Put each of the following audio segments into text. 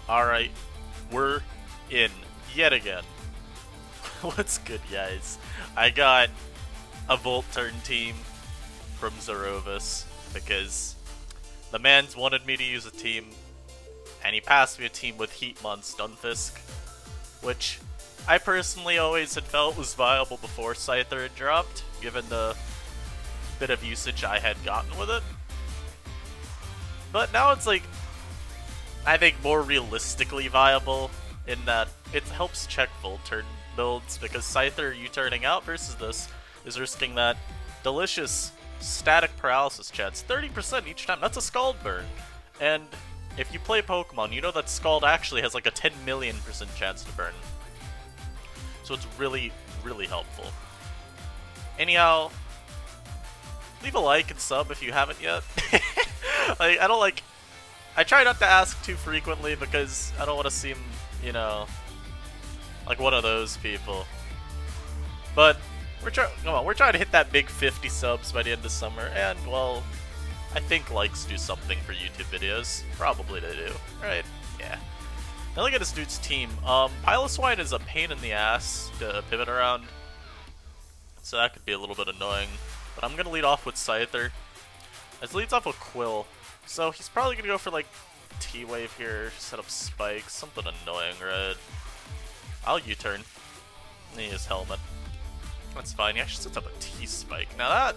Alright, we're in yet again. What's good, guys? I got a Volt turn team from Zerovis because the man's wanted me to use a team, and he passed me a team with Heatmon Stunfisk, which I personally always had felt was viable before Scyther had dropped, given the bit of usage I had gotten with it. But now it's like, I think more realistically viable in that it helps check full turn builds, because Scyther U-turning out versus this is risking that delicious static paralysis chance, 30% each time. That's a Scald burn. And if you play Pokemon, you know that Scald actually has like a 10 million% chance to burn. So it's really, really helpful. Anyhow, leave a like and sub if you haven't yet. Like, I try not to ask too frequently because I don't want to seem, you know, like one of those people. But we're trying to hit that big 50 subs by the end of summer, and well, I think likes do something for YouTube videos. Probably they do, right? Yeah. Now look at this dude's team. Piloswine is a pain in the ass to pivot around, so that could be a little bit annoying. But I'm gonna lead off with Scyther. As leads off with Quill, so he's probably gonna go for like T-Wave here, set up spikes, something annoying, right? I'll U-turn. And he has Helmet. That's fine. He actually sets up a T-Spike. Now that,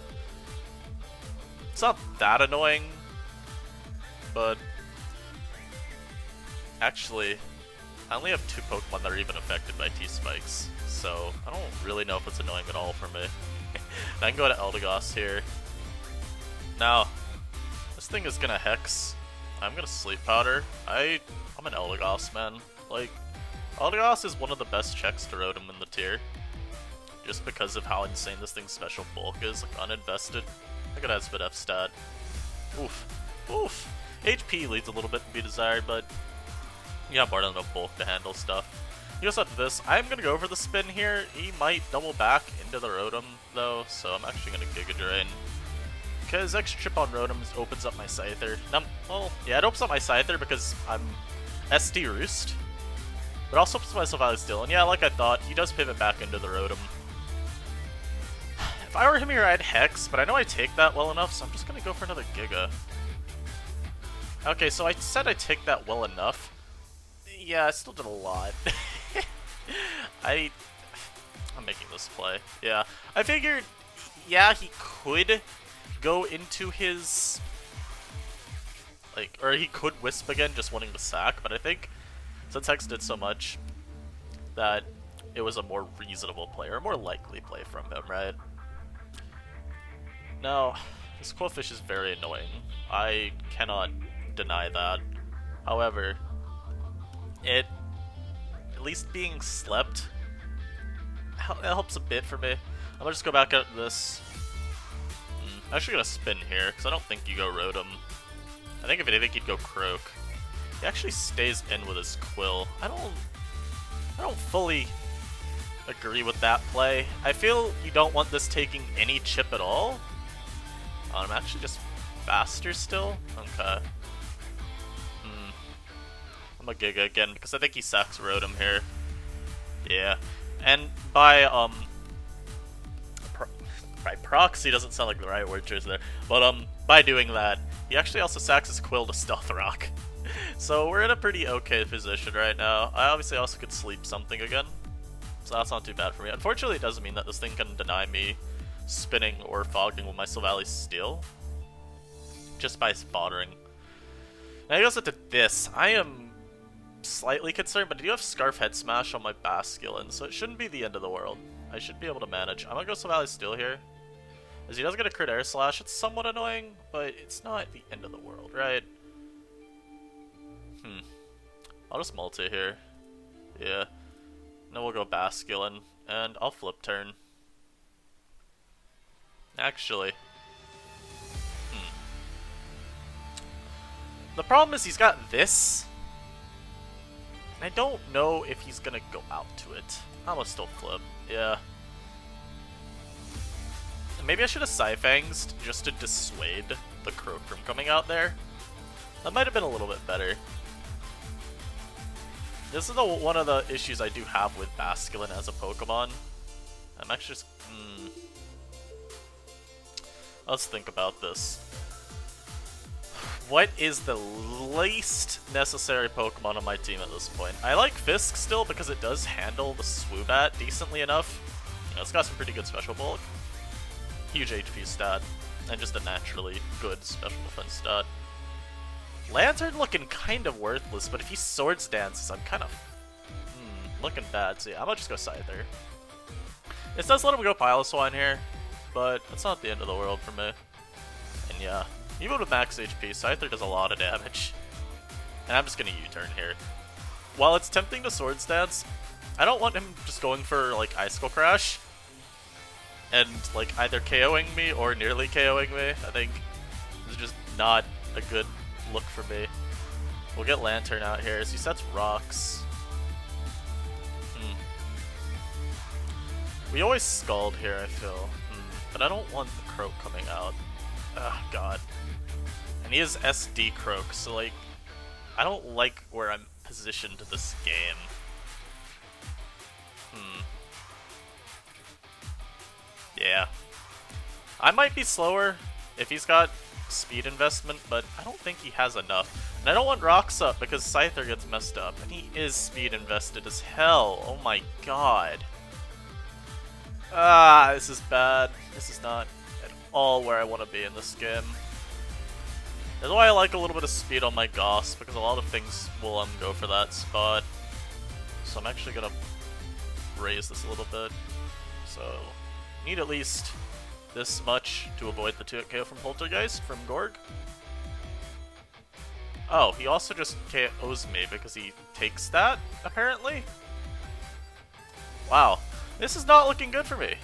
it's not that annoying, but actually, I only have 2 Pokemon that are even affected by T-Spikes, so I don't really know if it's annoying at all for me. I can go to Eldegoss here. Now, this thing is gonna Hex. I'm gonna Sleep Powder. I'm an Eldegoss, man. Like, Eldegoss is one of the best checks to Rotom in the tier, just because of how insane this thing's special bulk is, like uninvested. I could add Spit F stat. Oof. Oof. HP leads a little bit to be desired, but you have more than enough bulk to handle stuff. You also have this. I'm gonna go for the spin here. He might double back into the Rotom, though, so I'm actually gonna Giga Drain. Because extra chip on Rotom opens up my Scyther. Well, yeah, it opens up my Scyther because I'm SD Roost. But also opens myself out of Steel. And yeah, like I thought, he does pivot back into the Rotom. If I were him here, I'd Hex, but I know I take that well enough, so I'm just gonna go for another Giga. Okay, so I said I take that well enough. Yeah, I still did a lot. I'm making this play. Yeah, I figured, yeah, he could go into his, like, or he could Wisp again, just wanting to sack, but I think since Hex did so much, that it was a more reasonable play, or a more likely play from him, right? Now, this Quillfish is very annoying. I cannot deny that. However, it, at least being slept, it helps a bit for me. I'm gonna just go back at this. I'm actually gonna spin here, because I don't think you go Rotom. I think if anything, he'd go Croak. He actually stays in with his Quill. I don't fully agree with that play. I feel you don't want this taking any chip at all. I'm actually just faster still? Okay. I'm a Giga again, because I think he sacks Rotom here. Yeah. And by proxy doesn't sound like the right word choice there, but by doing that, he actually also sacks his Quill to Stealth Rock. So we're in a pretty okay position right now. I obviously also could sleep something again, so that's not too bad for me. Unfortunately, it doesn't mean that this thing can deny me spinning or fogging with my Silvally Steel, just by foddering. Now he goes into this. I am slightly concerned, but I do have Scarf Head Smash on my Basculin, so it shouldn't be the end of the world. I should be able to manage. I'm gonna go Silvally Steel here, as he does get a crit Air Slash. It's somewhat annoying, but it's not the end of the world, right? I'll just multi here. Yeah. Then we'll go Basculin, and I'll flip turn. Actually. The problem is he's got this. And I don't know if he's gonna go out to it. I'm gonna still flip. Yeah. Maybe I should have Scyfanged just to dissuade the Croak from coming out there. That might have been a little bit better. This is one of the issues I do have with Basculin as a Pokemon. I'm actually just... Let's think about this. What is the least necessary Pokemon on my team at this point? I like Fisk still because it does handle the Swoobat decently enough. You know, it's got some pretty good special bulk. Huge HP stat. And just a naturally good special defense stat. Lantern looking kind of worthless, but if he Swords Dances, I'm kind of looking bad. So yeah, I'm gonna just go Scyther. It does let him go Piloswine here, but it's not the end of the world for me. And yeah, even with max HP, Scyther does a lot of damage. And I'm just gonna U-turn here. While it's tempting to Swords Dance, I don't want him just going for like Icicle Crash and like either KOing me or nearly KOing me. I think this is just not a good look for me. We'll get Lantern out here as he sets rocks. We always Scald here, I feel. But I don't want the Croak coming out. Ugh, God. And he has SD Croak, so like, I don't like where I'm positioned this game. Yeah. I might be slower if he's got speed investment, but I don't think he has enough. And I don't want Rocks up because Scyther gets messed up, and he is speed invested as hell. Oh my god. Ah, this is bad. This is not at all where I want to be in this game. That's why I like a little bit of speed on my Goss, because a lot of things will go for that spot. So I'm actually gonna raise this a little bit. So, need at least this much to avoid the 2-hit KO from Poltergeist from Gorg. Oh, he also just KOs me because he takes that, apparently? Wow. This is not looking good for me.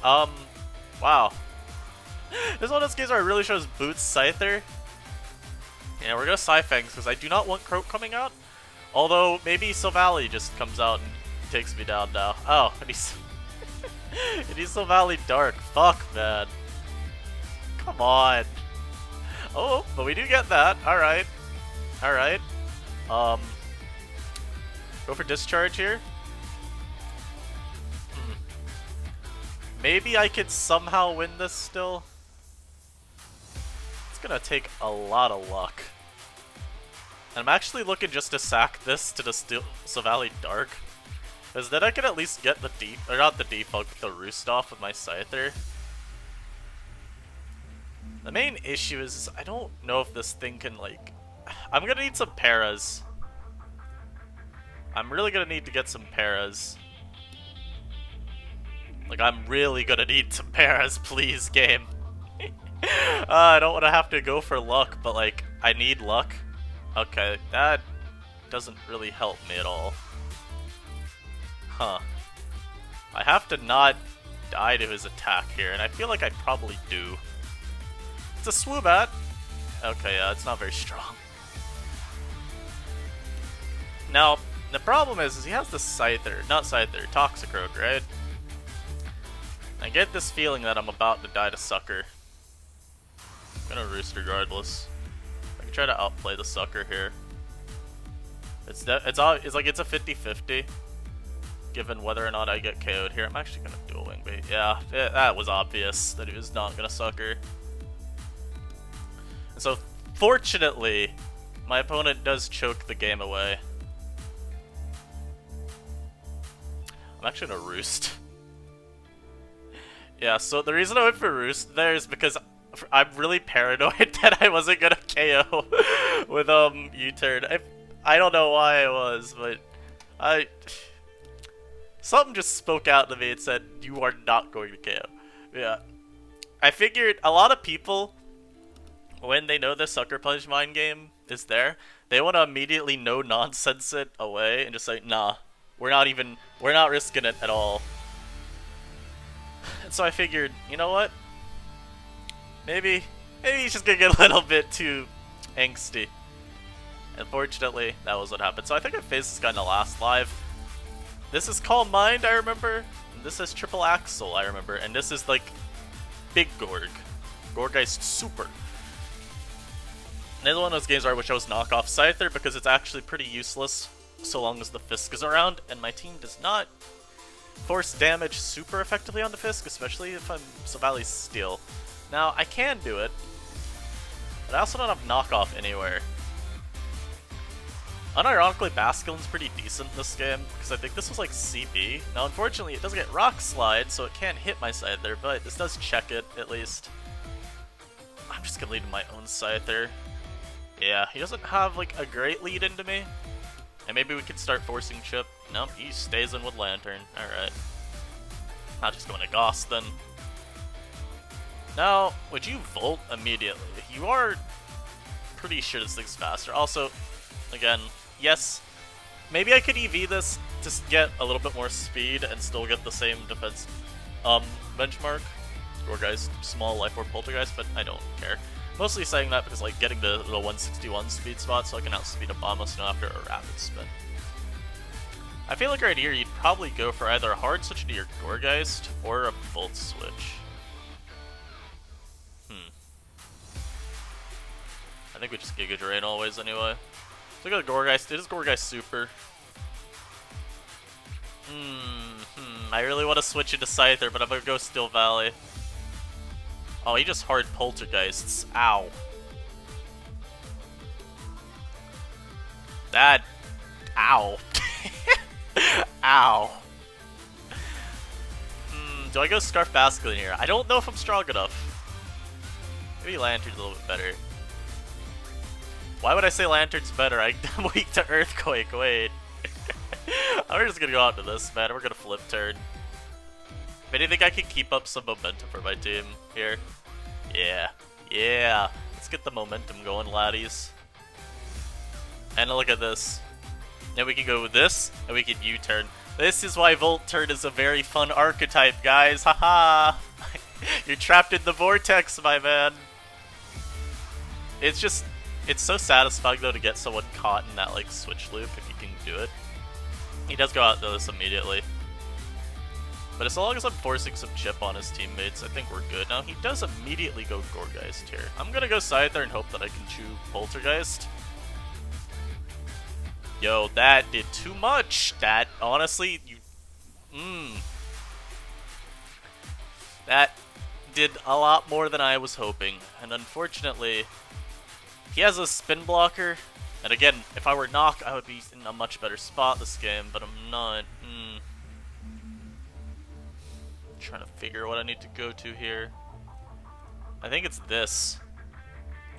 Wow. This is one of those games where it really shows Boots Scyther. Yeah, we're gonna Psyfangs because I do not want Croak coming out. Although, maybe Silvally just comes out and takes me down now. Oh, and he's... and he's Silvally Dark. Fuck, man. Come on. Oh, but we do get that. Alright. Alright. Go for Discharge here. Maybe I could somehow win this still. It's gonna take a lot of luck. And I'm actually looking just to sack this to the Silvally Dark. Because then I can at least get the or not the default, but the Roost off with my Scyther. The main issue is I don't know if this thing can like... I'm gonna need some Paras. I'm really gonna need to get some Paras. Like, I'm really gonna need some Paras, please, game. I don't want to have to go for luck, but like, I need luck. Okay, that doesn't really help me at all. Huh. I have to not die to his attack here, and I feel like I probably do. It's a Swoobat. Okay, yeah, it's not very strong. Now, the problem is he has the Scyther, not Scyther, Toxicroak, right? I get this feeling that I'm about to die to Sucker. I'm gonna Roost regardless. I can try to outplay the Sucker here. It's like it's a 50-50. Given whether or not I get KO'd here, I'm actually gonna Dual Wing Bait. Yeah, that was obvious that he was not gonna Sucker. And so, fortunately, my opponent does choke the game away. I'm actually gonna Roost. Yeah, so the reason I went for Roost there is because I'm really paranoid that I wasn't gonna KO with U-turn. I don't know why I was, but something just spoke out to me and said, you are not going to KO. Yeah. I figured a lot of people, when they know the Sucker Punch mind game is there, they want to immediately no-nonsense it away and just say, nah, we're not risking it at all. And so I figured, you know what? Maybe he's just gonna get a little bit too angsty. Unfortunately, that was what happened. So I think I faced this guy in the last live. This is Calm Mind, I remember. And this is Triple Axle, I remember. And this is like Big Gorg. Gorgeist Super. And this is one of those games where I wish I was knockoff Scyther because it's actually pretty useless so long as the Fisk is around, and my team does not force damage super effectively on the Fisk, especially if I'm Savali's Steel. Now, I can do it, but I also don't have knockoff anywhere. Unironically, Basculin's pretty decent this game, because I think this was like CB. Now, unfortunately, it doesn't get Rock Slide, so it can't hit my Scyther, but this does check it, at least. I'm just gonna lead my own Scyther. Yeah, he doesn't have like a great lead into me. And maybe we could start forcing Chip. Nope, he stays in with Lantern. Alright. I'll just go into Gauss then. Now, would you Volt immediately? You are pretty sure this thing's faster. Also, again, yes, maybe I could EV this to get a little bit more speed and still get the same defense benchmark. Gorgeist, small life orb poltergeist, but I don't care. Mostly saying that because like getting the 161 speed spot so I can outspeed a Bomba Snow after a rapid spin. I feel like right here you'd probably go for either a hard switch into your Gorgeist or a Volt switch. I think we just Giga Drain always anyway. So we got the Gorgeist. It is Gorgeist Super. I really want to switch into Scyther, but I'm gonna go Steel Valley. Oh, he just hard poltergeists. Ow. That. Ow. Ow. Do I go Scarf Basculin here? I don't know if I'm strong enough. Maybe Lantern's a little bit better. Why would I say Lantern's better? I'm weak to Earthquake. Wait. I'm just gonna go out to this, man. We're gonna flip turn. If anything, I can keep up some momentum for my team here. Yeah. Yeah. Let's get the momentum going, laddies. And look at this. Now we can go with this, and we can U-turn. This is why Volt Turn is a very fun archetype, guys. Haha! You're trapped in the vortex, my man. It's just... It's so satisfying, though, to get someone caught in that, like, switch loop, if you can do it. He does go out to this immediately. But as long as I'm forcing some chip on his teammates, I think we're good. Now, he does immediately go Gorgeist here. I'm gonna go Scyther and hope that I can chew Poltergeist. Yo, that did too much! That, honestly, you... That did a lot more than I was hoping. And unfortunately, he has a spin blocker. And again, if I were Knock, I would be in a much better spot this game, but I'm not. Trying to figure what I need to go to here. I think it's this.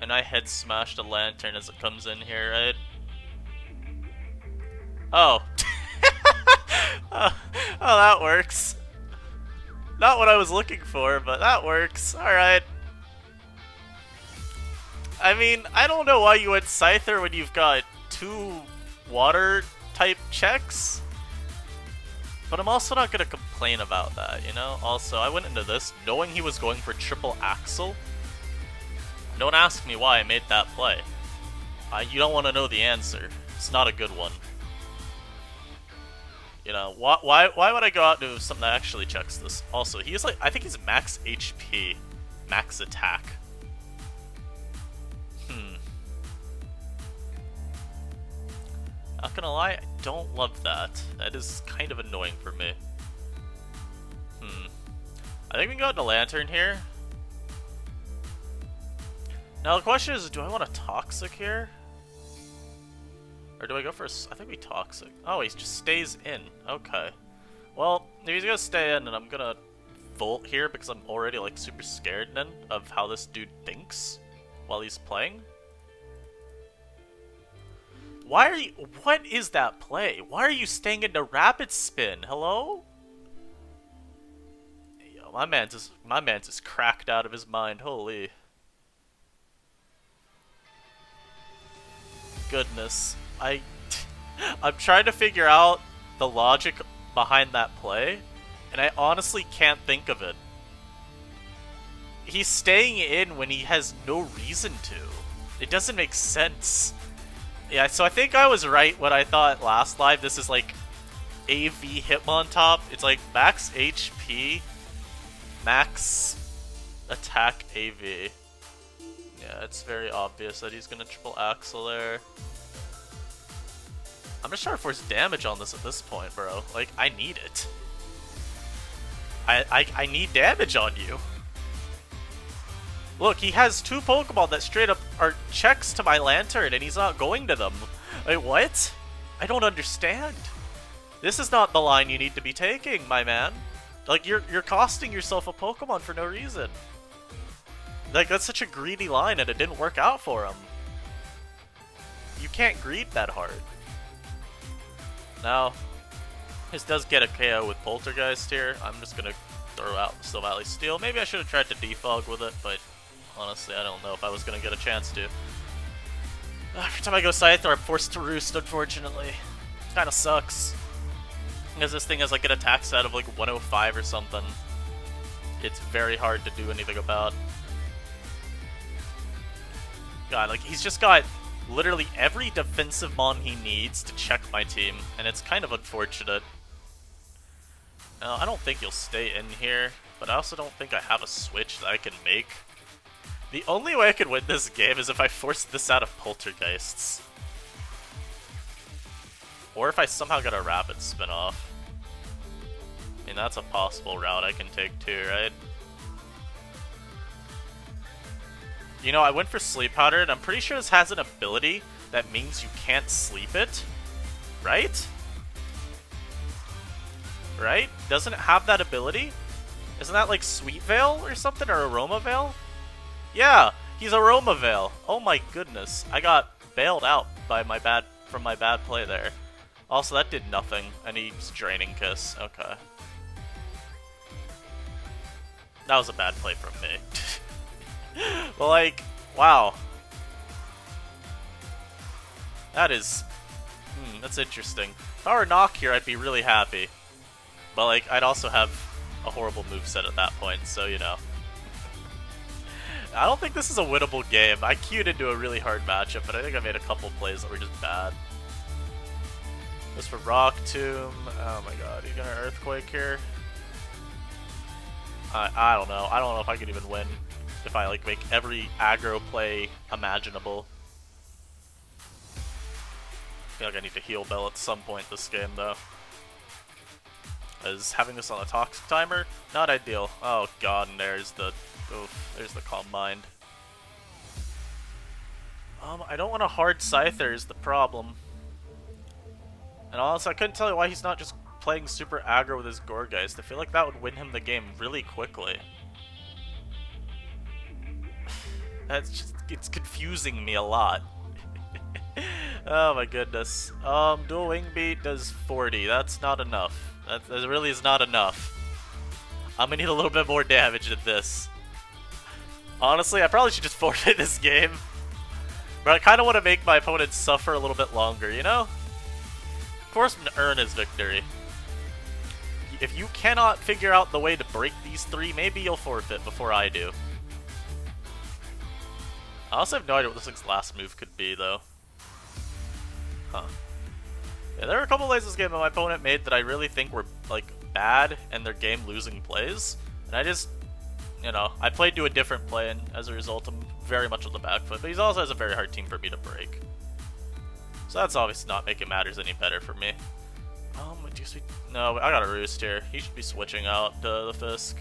And I head smashed a Lantern as it comes in here, right? Oh. Oh, that works. Not what I was looking for, but that works. Alright. I mean, I don't know why you went Scyther when you've got 2 water-type checks. But I'm also not going to complain about that, you know? Also, I went into this knowing he was going for triple Axel. Don't ask me why I made that play. You don't want to know the answer. It's not a good one. You know, why would I go out and do something that actually checks this? Also, he's like, I think he's max HP, max attack. Not gonna lie, I don't love that. That is kind of annoying for me. I think we can go into Lantern here. Now the question is, do I want a Toxic here? Or do I go for a... I think we Toxic. Oh, he just stays in. Okay. Well, if he's gonna stay in, and I'm gonna Volt here because I'm already like super scared then of how this dude thinks while he's playing. Why are you... What is that play? Why are you staying into Rapid Spin? Hello? Yo, my man's just cracked out of his mind. Holy. Goodness. I'm trying to figure out the logic behind that play, and I honestly can't think of it. He's staying in when he has no reason to. It doesn't make sense. Yeah, so I think I was right when I thought last live this is like AV Hitmontop. It's like max HP, max attack AV. Yeah, it's very obvious that he's gonna triple Axel there. I'm just trying to force damage on this at this point, bro. Like, I need it. I need damage on you. Look, he has 2 Pokemon that straight up are checks to my Lantern, and he's not going to them. Like, what? I don't understand. This is not the line you need to be taking, my man. Like, you're costing yourself a Pokemon for no reason. Like, that's such a greedy line, and it didn't work out for him. You can't greed that hard. Now, this does get a KO with Poltergeist here. I'm just gonna throw out the Still Valley Steel. Maybe I should have tried to defog with it, but honestly, I don't know if I was gonna get a chance to. Every time I go Scyther, I'm forced to roost, unfortunately. Kinda sucks. Because this thing has like an attack set of like 105 or something. It's very hard to do anything about. God, like, he's just got literally every defensive mon he needs to check my team, and it's kind of unfortunate. Now, I don't think he'll stay in here, but I also don't think I have a switch that I can make. The only way I could win this game is if I force this out of Poltergeists. Or if I somehow get a Rapid Spin-off. I mean, that's a possible route I can take too, right? You know, I went for Sleep Powder, and I'm pretty sure this has an ability that means you can't sleep it. Right? Right? Doesn't it have that ability? Isn't that like Sweet Veil or something, or Aroma Veil? Yeah, he's Aroma Veil. Oh my goodness, I got bailed out by from my bad play there. Also, that did nothing, and he's Draining Kiss. Okay. That was a bad play from me. But like, wow. That is... that's interesting. If I were Knock here, I'd be really happy. But like, I'd also have a horrible moveset at that point, so you know. I don't think this is a winnable game. I queued into a really hard matchup, but I think I made a couple plays that were just bad. This for Rock Tomb. Oh my god, you gonna Earthquake here? I don't know. I don't know if I could even win if I like make every aggro play imaginable. I feel like I need to heal Bell at some point this game though. As having this on a Toxic Timer, not ideal. Oh god, and there's the Calm Mind. I don't want a hard Scyther is the problem. And honestly, I couldn't tell you why he's not just playing super aggro with his Gourgeist. I feel like that would win him the game really quickly. It's confusing me a lot. Oh my goodness. Dual Wing Beat does 40. That's not enough. That really is not enough. I'm gonna need a little bit more damage than this. Honestly, I probably should just forfeit this game. But I kind of want to make my opponent suffer a little bit longer, you know? Force him to earn his victory. If you cannot figure out the way to break these 3, maybe you'll forfeit before I do. I also have no idea what this thing's last move could be, though. Huh. Yeah, there were a couple plays this game that my opponent made that I really think were, like, bad and their game-losing plays. And I just, you know, I played to a different play, and as a result, I'm very much on the back foot. But he also has a very hard team for me to break. So that's obviously not making matters any better for me. No, I got a Roost here. He should be switching out the Fisk.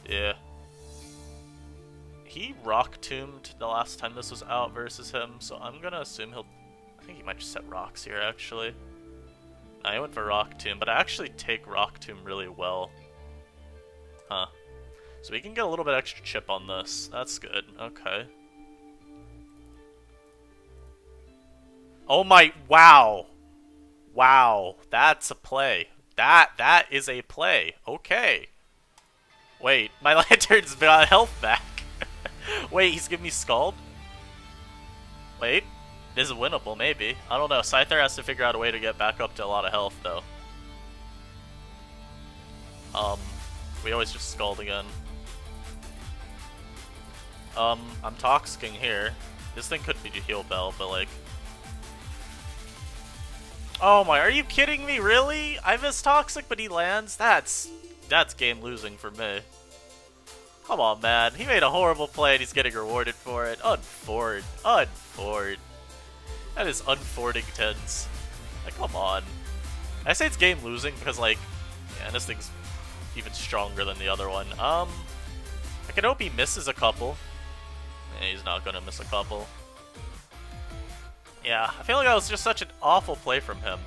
Yeah. He Rock Tombed the last time this was out versus him, so I'm gonna assume I think he might just set rocks here, actually. I went for Rock Tomb, but I actually take Rock Tomb really well. Huh. So we can get a little bit extra chip on this. That's good. Okay. Oh my, wow. Wow, that's a play. That is a play. Okay. Wait, my Lantern's got health back. Wait, he's giving me Scald? Wait, this is winnable, maybe. I don't know. Scyther has to figure out a way to get back up to a lot of health, though. We always just Scald again. I'm Toxicking here. This thing could be to heal Bell, but like... Oh my, are you kidding me? Really? I miss Toxic, but he lands? That's game losing for me. Come on, man. He made a horrible play and he's getting rewarded for it. Unford. Unford. That is unfording tens. Like, come on. I say it's game losing because, like, yeah, this thing's even stronger than the other one. I can hope he misses a couple. Yeah, he's not gonna miss a couple. Yeah, I feel like that was just such an awful play from him.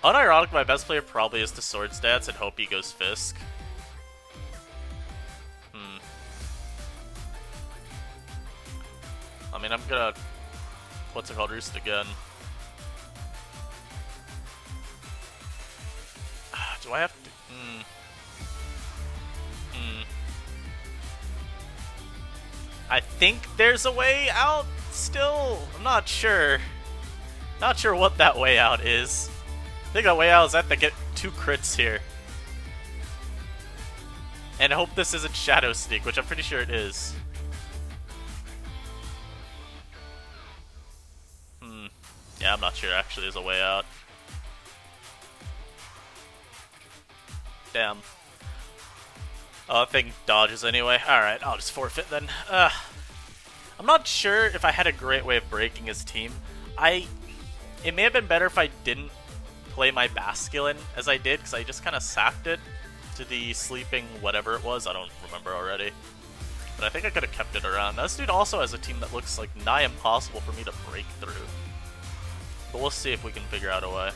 Unironic, my best player probably is to Swords Dance and hope he goes Fisk. I mean, I'm gonna... what's it called? Roost again. Do I have to... I think there's a way out still. I'm not sure. Not sure what that way out is. I think that way out is I have to get 2 crits here. And I hope this isn't Shadow Sneak, which I'm pretty sure it is. Yeah, I'm not sure actually there's a way out. Damn. Oh, that thing dodges anyway. Alright, I'll just forfeit then. I'm not sure if I had a great way of breaking his team. It may have been better if I didn't play my Basculin as I did, because I just kind of sacked it to the sleeping whatever it was. I don't remember already. But I think I could have kept it around. Now, this dude also has a team that looks like nigh impossible for me to break through. But we'll see if we can figure out a way.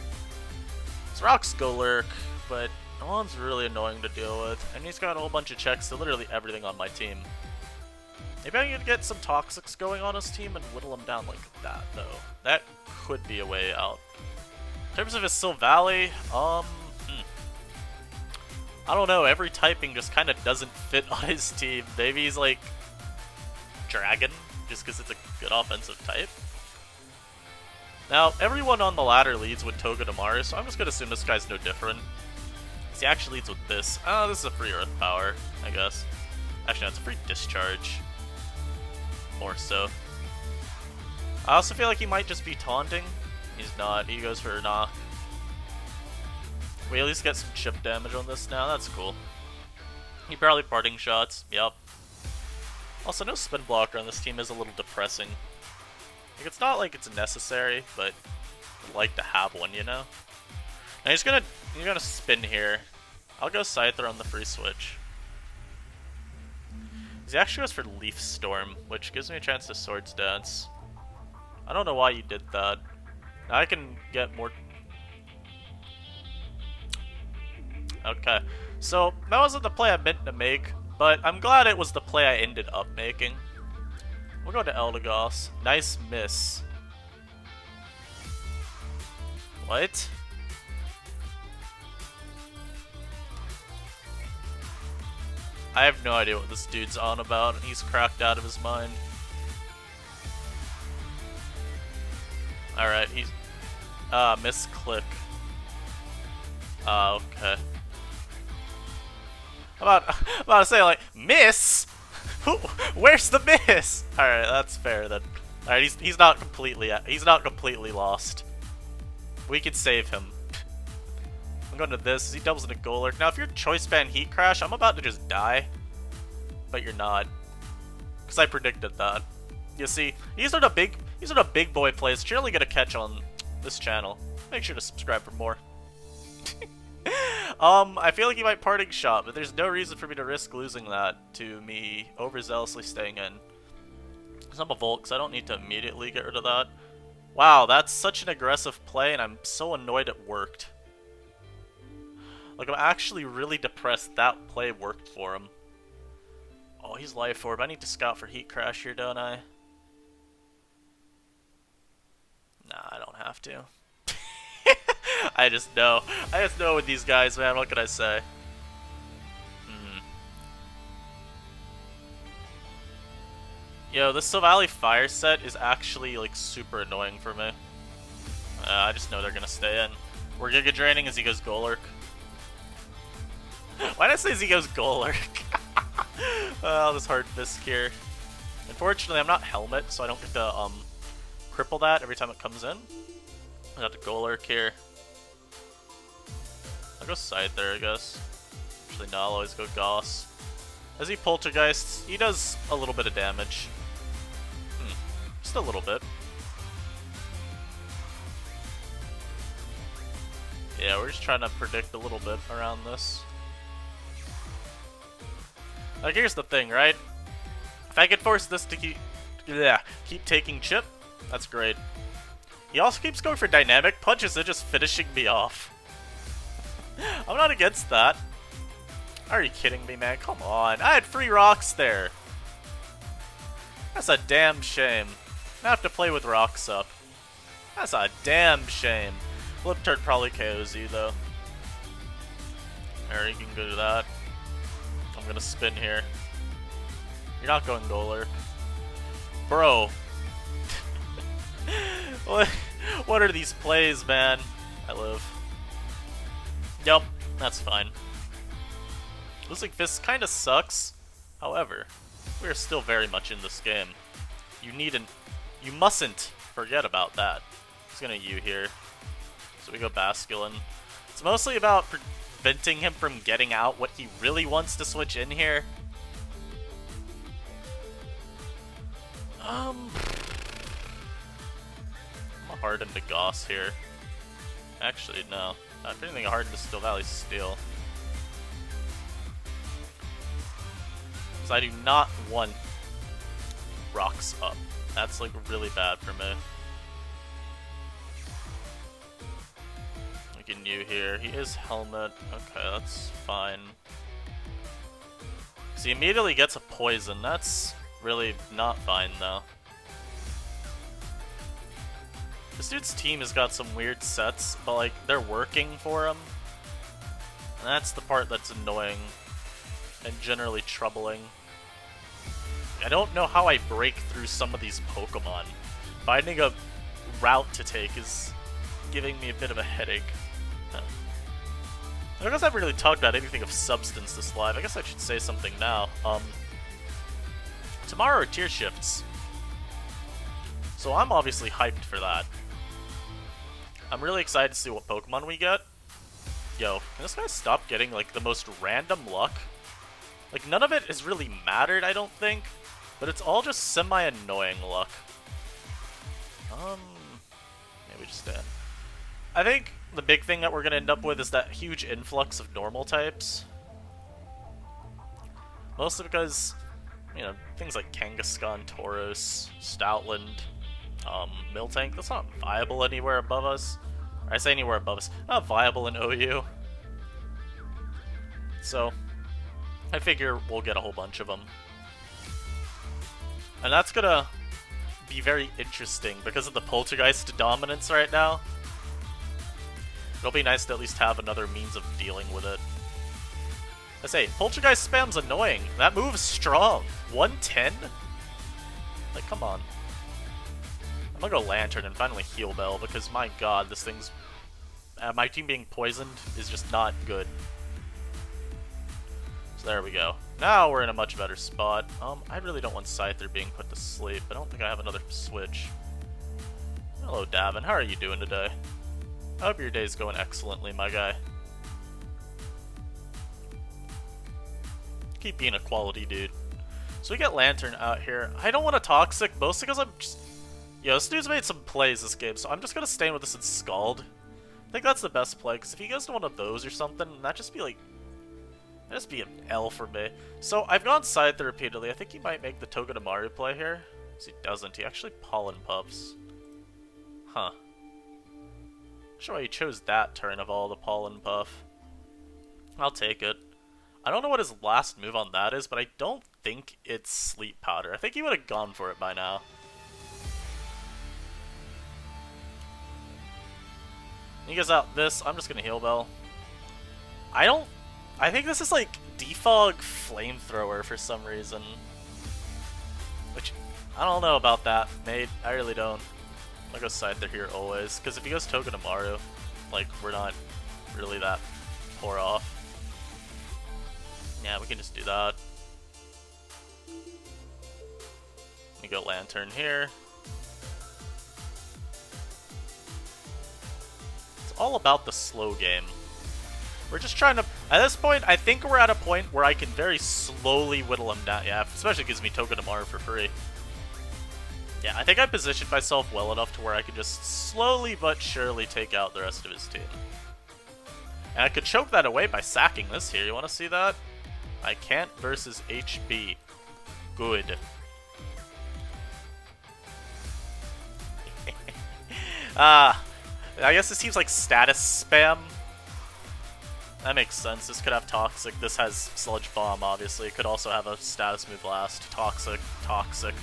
So Rock's go lurk, but that one's really annoying to deal with. And he's got a whole bunch of checks to literally everything on my team. Maybe I could get some Toxics going on his team and whittle him down like that, though. That could be a way out. In terms of his Sylvally, I don't know, every typing just kind of doesn't fit on his team. Maybe he's like Dragon, just because it's a good offensive type. Now, everyone on the ladder leads with Toga Damaru, so I'm just going to assume this guy's no different. He actually leads with this. Oh, this is a free Earth Power, I guess. Actually, no, it's a free Discharge. More so. I also feel like he might just be taunting. He's not. He goes for a knock. We at least get some chip damage on this now. That's cool. He probably parting shots. Yep. Also, no spin blocker on this team is a little depressing. Like, it's not like it's necessary, but I'd like to have one, you know? Now he's gonna spin here. I'll go Scyther on the free switch. He actually goes for Leaf Storm, which gives me a chance to Swords Dance. I don't know why you did that. Now I can get more... Okay, so that wasn't the play I meant to make, but I'm glad it was the play I ended up making. We'll go to Eldegoss. Nice miss. What? I have no idea what this dude's on about, and he's cracked out of his mind. Alright, he's... misclick. Okay. I'm about to say, like, miss? Where's the miss? Alright, that's fair then. Alright, he's not completely lost. We can save him. I'm going to this. He doubles into Golurk. Now, if you're Choice Band Heat Crash, I'm about to just die. But you're not. Because I predicted that. You see, these are the big boy plays that you're only going to catch on this channel. Make sure to subscribe for more. I feel like he might parting shot, but there's no reason for me to risk losing that to me overzealously staying in. Because I'm a Volt, so I don't need to immediately get rid of that. Wow, that's such an aggressive play, and I'm so annoyed it worked. Like, I'm actually really depressed that play worked for him. Oh, he's Life Orb. I need to scout for Heat Crash here, don't I? Nah, I don't have to. I just know. I just know with these guys, man. What can I say? Yo, this Sylvally Fire set is actually, like, super annoying for me. I just know they're gonna stay in. We're Giga Draining as he goes Golurk. Why did I say as he goes Golurk? Oh, this Hard Fisk here. Unfortunately, I'm not Helmet, so I don't get to, cripple that every time it comes in. I got the Golurk here. I'll go Scyther, I guess. Actually, no, I'll always go Goss. As he Poltergeists, he does a little bit of damage. Just a little bit. Yeah, we're just trying to predict a little bit around this. Like, here's the thing, right? If I could force this to keep taking chip, that's great. He also keeps going for dynamic punches and just finishing me off. I'm not against that. Are you kidding me, man? Come on. I had free rocks there. That's a damn shame. I have to play with rocks up. That's a damn shame. Flip turn probably KOs you, though. Or you can go to that. I'm gonna spin here. You're not going Galar. Bro. What are these plays, man? I live. Yup, that's fine. Losing Fists kinda sucks. However, we are still very much in this game. You mustn't forget about that. He's gonna U here. So we go Basculin. It's mostly about preventing him from getting out what he really wants to switch in here. I'm a hard into Goss here. Actually, no. If anything, a hard into Steel Valley Steel. Because I do not want rocks up. That's like really bad for me. We can U here. He is Helmet. Okay, that's fine. So he immediately gets a poison. That's really not fine though. This dude's team has got some weird sets, but like they're working for him. And that's the part that's annoying and generally troubling. I don't know how I break through some of these Pokemon. Finding a route to take is giving me a bit of a headache. I guess I haven't really talked about anything of substance this live. I guess I should say something now. Tomorrow are tier shifts. So I'm obviously hyped for that. I'm really excited to see what Pokemon we get. Yo, can this guy stop getting like the most random luck? Like none of it has really mattered, I don't think. But it's all just semi-annoying luck. Maybe just stand. I think the big thing that we're going to end up with is that huge influx of normal types. Mostly because, you know, things like Kangaskhan, Tauros, Stoutland, Miltank, that's not viable anywhere above us. Or I say anywhere above us. Not viable in OU. So, I figure we'll get a whole bunch of them. And that's gonna be very interesting because of the Poltergeist dominance right now. It'll be nice to at least have another means of dealing with it. I say, Poltergeist spam's annoying. That move's strong. 110? Like, come on. I'm gonna go Lantern and finally Heal Bell because, my god, this thing's... my team being poisoned is just not good. So there we go. Now we're in a much better spot. I really don't want Scyther being put to sleep. I don't think I have another switch. Hello, Davin. How are you doing today? I hope your day's going excellently, my guy. Keep being a quality dude. So we get Lantern out here. I don't want a Toxic, mostly because I'm just... Yo, this dude's made some plays this game, so I'm just gonna stay with this and Scald. I think that's the best play, because if he goes to one of those or something, that'd just be like... That'd just be an L for me. So I've gone Scyther repeatedly. I think he might make the Togedemaru play here. Because he doesn't. He actually Pollen Puffs. Huh. Not sure why he chose that turn of all the Pollen Puff. I'll take it. I don't know what his last move on that is, but I don't think it's Sleep Powder. I think he would have gone for it by now. He goes out this. I'm just going to Heal Bell. I think this is like Defog Flamethrower for some reason. Which, I don't know about that, mate. I really don't. I'm gonna go Scyther here always, because if he goes Togedemaru, like, we're not really that poor off. Yeah, we can just do that. We go Lantern here. It's all about the slow game. We're just trying to... At this point, I think we're at a point where I can very slowly whittle him down. Yeah, especially gives me Togedemaru for free. Yeah, I think I positioned myself well enough to where I can just slowly but surely take out the rest of his team. And I could choke that away by sacking this here. You want to see that? I can't versus HB. Good. I guess this seems like status spam. That makes sense. This could have Toxic. This has Sludge Bomb, obviously. It could also have a status move last. Toxic, Toxic.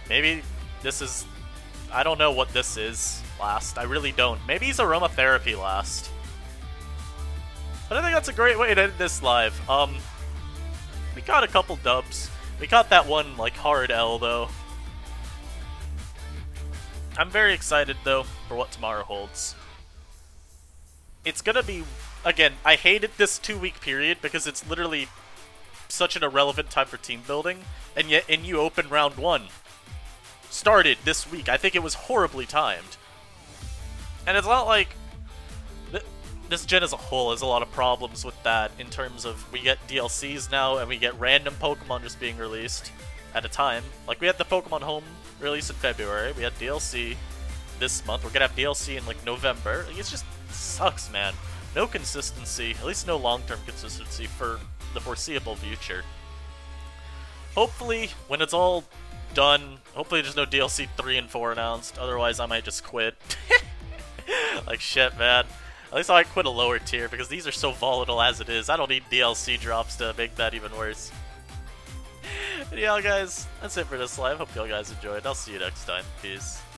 Maybe this is... I don't know what this is last. I really don't. Maybe he's Aromatherapy last. But I think that's a great way to end this live. We got a couple dubs. We got that one, like, hard L, though. I'm very excited, though, for what tomorrow holds. It's gonna be... Again, I hated this 2-week period because it's literally such an irrelevant time for team building, and yet NU Open Round 1 started this week. I think it was horribly timed. And it's not like... This gen as a whole has a lot of problems with that in terms of we get DLCs now and we get random Pokemon just being released at a time. Like, we had the Pokemon Home release in February, we had DLC this month, we're gonna have DLC in, like, November. Like, it just sucks, man. No consistency, at least no long-term consistency for the foreseeable future. Hopefully, when it's all done, hopefully there's no DLC 3 and 4 announced, otherwise I might just quit. Like, shit, man. At least I might quit a lower tier, because these are so volatile as it is. I don't need DLC drops to make that even worse. But yeah, guys, that's it for this live. Hope y'all guys enjoyed. I'll see you next time. Peace.